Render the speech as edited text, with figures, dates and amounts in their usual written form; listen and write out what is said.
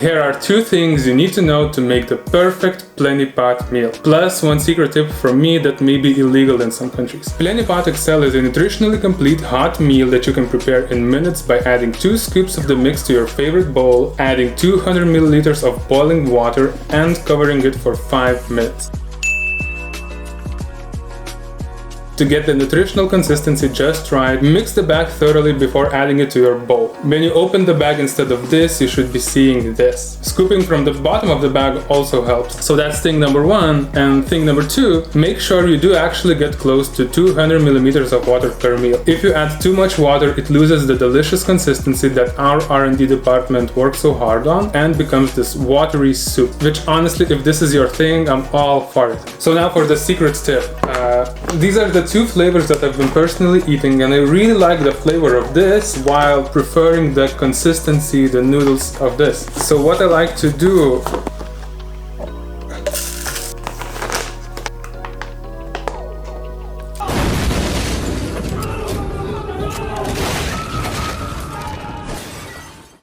Here are 2 things you need to know to make the perfect Plenny Pot meal. Plus, one secret tip from me that may be illegal in some countries. Plenny Pot kcal is a nutritionally complete hot meal that you can prepare in minutes by adding 2 scoops of the mix to your favorite bowl, adding 200 milliliters of boiling water, and covering it for 5 minutes. To get the nutritional consistency just right, mix the bag thoroughly before adding it to your bowl. When you open the bag instead of this, you should be seeing this. Scooping from the bottom of the bag also helps. So that's thing number 1. And thing number 2, make sure you do actually get close to 200 milliliters of water per meal. If you add too much water, it loses the delicious consistency that our R&D department works so hard on and becomes this watery soup, which honestly, if this is your thing, I'm all for it. So now for the secret tip. These are the 2 flavors that I've been personally eating, and I really like the flavor of this while preferring the consistency, the noodles of this. So what I like to do